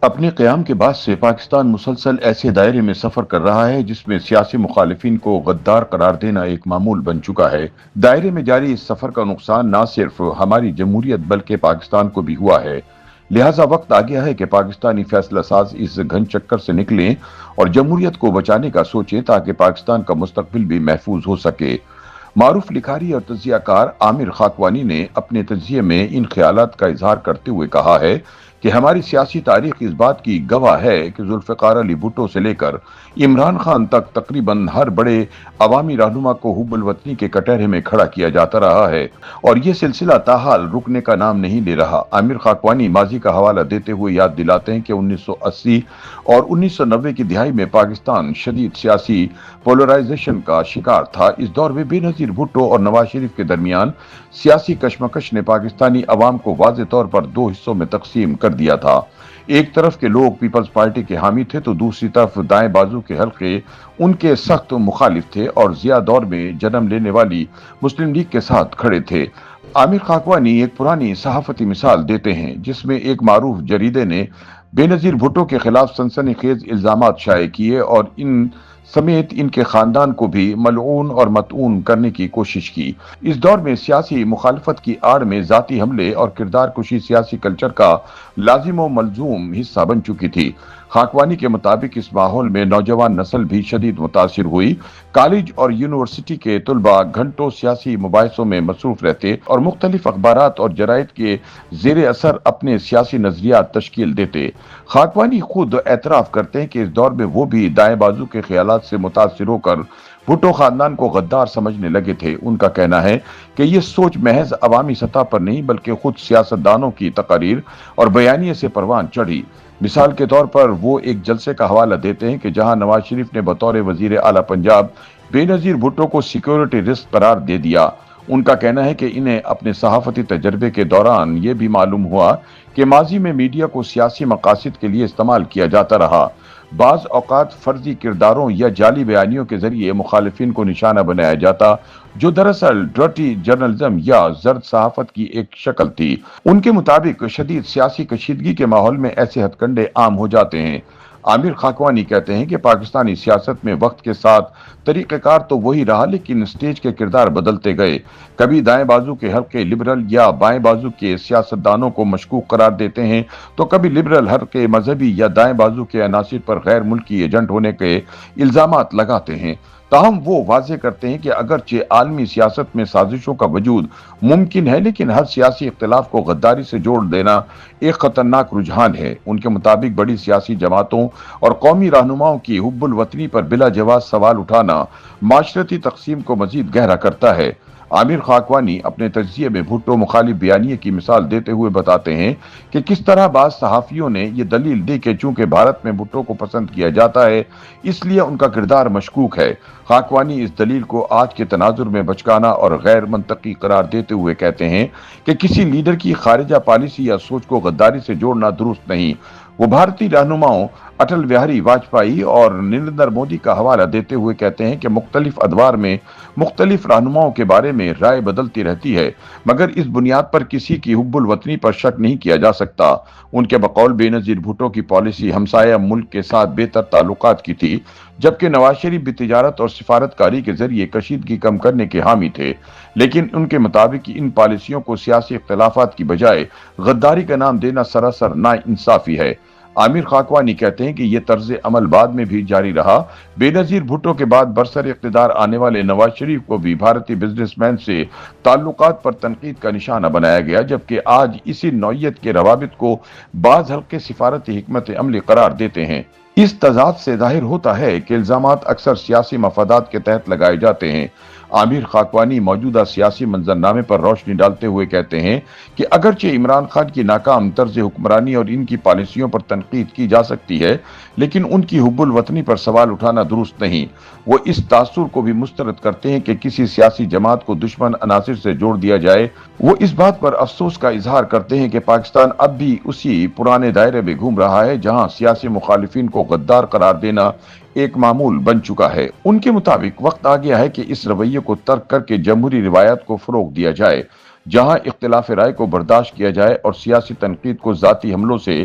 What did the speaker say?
اپنے قیام کے بعد سے پاکستان مسلسل ایسے دائرے میں سفر کر رہا ہے جس میں سیاسی مخالفین کو غدار قرار دینا ایک معمول بن چکا ہے۔ دائرے میں جاری اس سفر کا نقصان نہ صرف ہماری جمہوریت بلکہ پاکستان کو بھی ہوا ہے۔ لہٰذا وقت آ گیا ہے کہ پاکستانی فیصلہ ساز اس گھن چکر سے نکلیں اور جمہوریت کو بچانے کا سوچیں تاکہ پاکستان کا مستقبل بھی محفوظ ہو سکے۔ معروف لکھاری اور تجزیہ کار عامر خاکوانی نے اپنے تجزیے میں ان خیالات کا اظہار کرتے ہوئے کہا ہے کہ ہماری سیاسی تاریخ اس بات کی گواہ ہے کہ ذوالفقار علی بھٹو سے لے کر عمران خان تک تقریباً ہر بڑے عوامی رہنما کو حب الوطنی کے کٹہرے میں کھڑا کیا جاتا رہا ہے اور یہ سلسلہ تاحال رکنے کا نام نہیں لے رہا۔ عامر خاکوانی ماضی کا حوالہ دیتے ہوئے یاد دلاتے ہیں کہ 1980 اور 1990 کی دہائی میں پاکستان شدید سیاسی پولرائزیشن کا شکار تھا۔ اس دور میں بے نظیر بھٹو اور نواز شریف کے درمیان سیاسی کشمکش نے پاکستانی عوام کو واضح طور پر دو حصوں میں تقسیم کر دیا تھا۔ ایک طرف کے لوگ پیپلز پارٹی کے حامی تھے تو دوسری طرف دائیں بازو کے حلقے ان کے سخت مخالف تھے اور ضیاء دور میں جنم لینے والی مسلم لیگ کے ساتھ کھڑے تھے۔ عامر خاکوانی ایک پرانی صحافتی مثال دیتے ہیں جس میں ایک معروف جریدے نے بے نظیر بھٹو کے خلاف سنسنی خیز الزامات شائع کیے اور ان سمیت ان کے خاندان کو بھی ملعون اور مطعون کرنے کی کوشش کی۔ اس دور میں سیاسی مخالفت کی آڑ میں ذاتی حملے اور کردار کشی سیاسی کلچر کا لازم و ملزوم حصہ بن چکی تھی۔ خاکوانی کے مطابق اس ماحول میں نوجوان نسل بھی شدید متاثر ہوئی۔ کالج اور یونیورسٹی کے طلباء گھنٹوں سیاسی مباحثوں میں مصروف رہتے اور مختلف اخبارات اور جرائد کے زیر اثر اپنے سیاسی نظریات تشکیل دیتے۔ خاکوانی خود اعتراف کرتے ہیں کہ اس دور میں وہ بھی دائیں بازو کے خیالات سے متاثر ہو کر بھٹو خاندان کو غدار سمجھنے لگے تھے۔ ان کا کہنا ہے کہ یہ سوچ محض عوامی سطح پر نہیں بلکہ خود سیاستدانوں کی تقاریر اور بیانیے سے پروان چڑھی۔ مثال کے طور پر وہ ایک جلسے کا حوالہ دیتے ہیں کہ جہاں نواز شریف نے بطور وزیر اعلیٰ پنجاب بے نظیر بھٹو کو سیکیورٹی رسک قرار دے دیا۔ ان کا کہنا ہے کہ انہیں اپنے صحافتی تجربے کے دوران یہ بھی معلوم ہوا کہ ماضی میں میڈیا کو سیاسی مقاصد کے لیے استعمال کیا جاتا رہا۔ بعض اوقات فرضی کرداروں یا جعلی بیانیوں کے ذریعے مخالفین کو نشانہ بنایا جاتا جو دراصل ڈرٹی جرنلزم یا زرد صحافت کی ایک شکل تھی۔ ان کے مطابق شدید سیاسی کشیدگی کے ماحول میں ایسے ہتھ کنڈے عام ہو جاتے ہیں۔ عامر خاکوانی کہتے ہیں کہ پاکستانی سیاست میں وقت کے ساتھ طریقہ کار تو وہی رہا لیکن سٹیج کے کردار بدلتے گئے۔ کبھی دائیں بازو کے حلقے لبرل یا بائیں بازو کے سیاستدانوں کو مشکوک قرار دیتے ہیں تو کبھی لبرل حلقے مذہبی یا دائیں بازو کے عناصر پر غیر ملکی ایجنٹ ہونے کے الزامات لگاتے ہیں۔ تاہم وہ واضح کرتے ہیں کہ اگرچہ عالمی سیاست میں سازشوں کا وجود ممکن ہے لیکن ہر سیاسی اختلاف کو غداری سے جوڑ دینا ایک خطرناک رجحان ہے۔ ان کے مطابق بڑی سیاسی جماعتوں اور قومی رہنماؤں کی حب الوطنی پر بلا جواز سوال اٹھانا معاشرتی تقسیم کو مزید گہرا کرتا ہے۔ عامر خاکوانی اپنے تجزیے میں بھٹو مخالف بیانیے کی مثال دیتے ہوئے بتاتے ہیں کہ کس طرح بعض صحافیوں نے یہ دلیل دی کہ چونکہ بھارت میں بھٹو کو پسند کیا جاتا ہے اس لیے ان کا کردار مشکوک ہے۔ خاکوانی اس دلیل کو آج کے تناظر میں بچکانا اور غیر منطقی قرار دیتے ہوئے کہتے ہیں کہ کسی لیڈر کی خارجہ پالیسی یا سوچ کو غداری سے جوڑنا درست نہیں۔ وہ بھارتی رہنماؤں اٹل بہاری واجپئی اور نریندر مودی کا حوالہ دیتے ہوئے کہتے ہیں کہ مختلف ادوار میں مختلف رہنماؤں کے بارے میں رائے بدلتی رہتی ہے مگر اس بنیاد پر کسی کی حب الوطنی پر شک نہیں کیا جا سکتا۔ ان کے بقول بے نظیر بھٹو کی پالیسی ہمسایہ ملک کے ساتھ بہتر تعلقات کی تھی جبکہ نواز شریف بھی تجارت اور سفارتکاری کے ذریعے کشیدگی کم کرنے کے حامی تھے، لیکن ان کے مطابق ان پالیسیوں کو سیاسی اختلافات کی بجائے غداری کا نام دینا سراسر ناانصافی ہے۔ عامر خاکوانی کہتے ہیں کہ یہ طرز عمل بعد میں بھی جاری رہا۔ بے نظیر بھٹو کے بعد برسر اقتدار آنے والے نواز شریف کو بھی بھارتی بزنس مین سے تعلقات پر تنقید کا نشانہ بنایا گیا جبکہ آج اسی نوعیت کے روابط کو بعض حلقے سفارتی حکمت عملی قرار دیتے ہیں۔ اس تضاد سے ظاہر ہوتا ہے کہ الزامات اکثر سیاسی مفادات کے تحت لگائے جاتے ہیں۔ عامر خاکوانی موجودہ سیاسی منظرنامے پر روشنی ڈالتے ہوئے کہتے ہیں کہ اگرچہ عمران خان کی ناکام طرز حکمرانی اور ان کی پالیسیوں پر تنقید کی جا سکتی ہے لیکن ان کی حب الوطنی پر سوال اٹھانا درست نہیں۔ وہ اس تاثر کو بھی مسترد کرتے ہیں کہ کسی سیاسی جماعت کو دشمن عناصر سے جوڑ دیا جائے۔ وہ اس بات پر افسوس کا اظہار کرتے ہیں کہ پاکستان اب بھی اسی پرانے دائرے میں گھوم رہا ہے جہاں سیاسی مخالفین کو غدار قرار دینا ایک معمول بن چکا ہے۔ ان کے مطابق وقت آ گیا ہے کہ اس رویے کو ترک کر کے جمہوری روایات کو فروغ دیا جائے جہاں اختلاف رائے کو برداشت کیا جائے اور سیاسی تنقید کو ذاتی حملوں سے